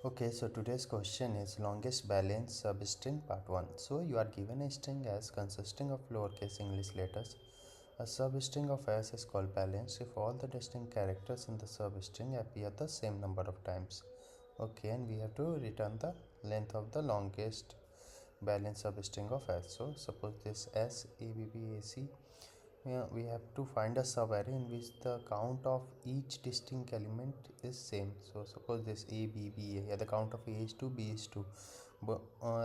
Okay, so today's question is longest balance substring part 1. So you are given a string as consisting of lowercase English letters. A substring of s is called balance if all the distinct characters in the substring appear the same number of times. Okay, and we have to return the length of the longest balance substring of s. So suppose this s a b b a c, we have to find a subarray in which the count of each distinct element is same. So suppose this a b b a, yeah, the count of a is 2, b is 2,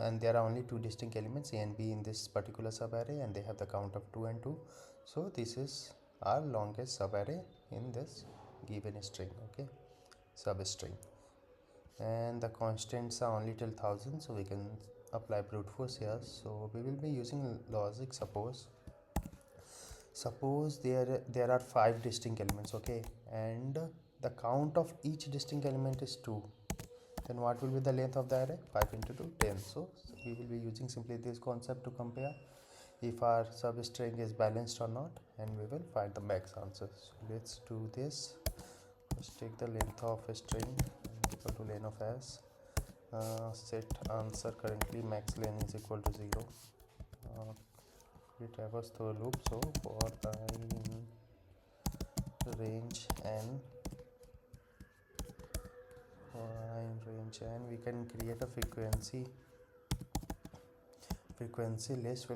and there are only two distinct elements a and b in this particular subarray, and they have the count of 2 and 2. So this is our longest subarray in this given string. Okay, substring, and the constants are only till 1000, so we can apply brute force here. So we will be using logic. Suppose there are 5 distinct elements, okay, and the count of each distinct element is 2. Then what will be the length of the array? 5 into 2, 10. So we will be using simply this concept to compare if our substring is balanced or not, and we will find the max answer. So let's do this. First take the length of a string equal to len of s. Set answer currently max len is equal to 0. We traverse through a loop. So for I in range n, for I in range n, we can create a frequency list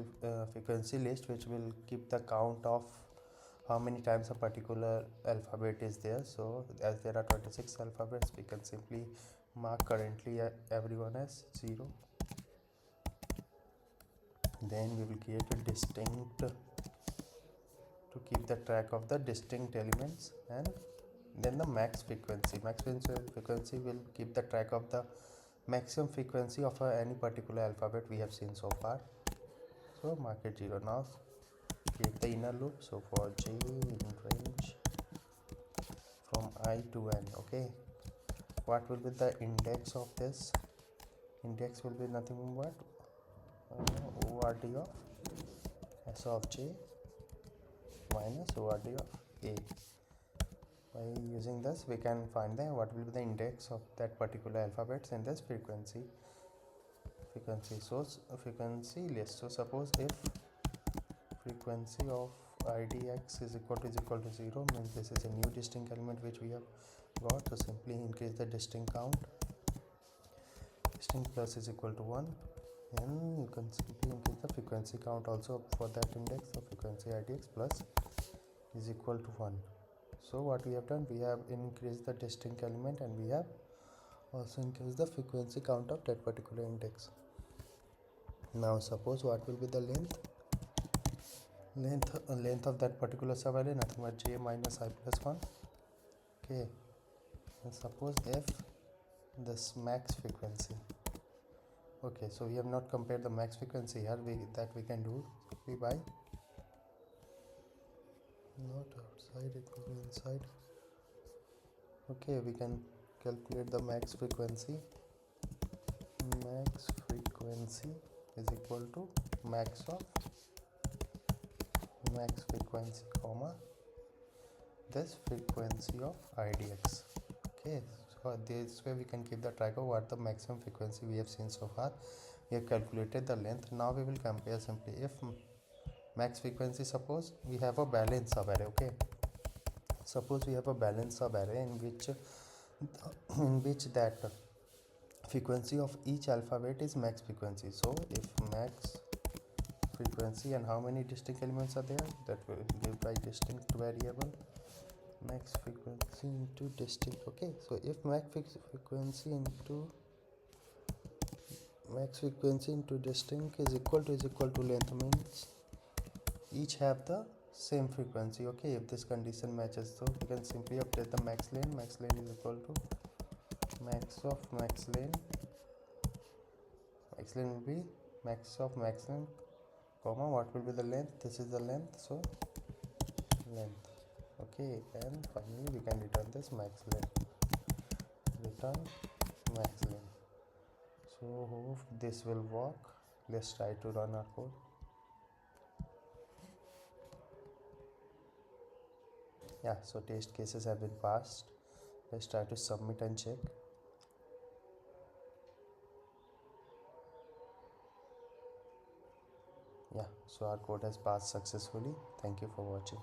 which will keep the count of how many times a particular alphabet is there. So as there are 26 alphabets, we can simply mark currently everyone as 0. Then we will create a distinct to keep the track of the distinct elements, and then the max frequency will keep the track of the maximum frequency of any particular alphabet we have seen so far. So mark it 0. Now create the inner loop. So for j in range from I to n, okay, what will be the index of this? Index will be nothing but ord of s of j minus ord of a. By using this, we can find what will be the index of that particular alphabets in this frequency source frequency list. So suppose if frequency of idx is equal to 0, means this is a new distinct element which we have got. So simply increase the distinct count. Distinct plus is equal to 1, and you can simply increase the frequency count also for that index. So frequency idx plus is equal to 1. So what we have done, we have increased the distinct element, and we have also increased the frequency count of that particular index. Now suppose what will be the length of that particular subarray, nothing but j minus I plus 1. Okay, and suppose if this max frequency, okay, so we have not compared the max frequency here, that we can do by not outside, it will be inside. Okay, we can calculate the max frequency. Max frequency is equal to max frequency comma this frequency of idx. Okay, so this way we can keep the track of what the maximum frequency we have seen so far. We have calculated the length. Now we will compare simply. If max frequency, suppose we have a balanced subarray, okay, suppose we have a balanced subarray in which that frequency of each alphabet is max frequency. So if max frequency, and how many distinct elements are there, that will give by distinct variable max frequency into distinct. Okay, so if max frequency into distinct is equal to length, means each have the same frequency. Okay, if this condition matches, so we can simply update the max lane is equal to max of max lane will be max of max lane comma what will be the length, this is the length, so length. Okay, and finally we can return this max lane, so hope this will work. Let's try to run our code. Yeah, so test cases have been passed. Let's try to submit and check. Yeah, so our code has passed successfully. Thank you for watching.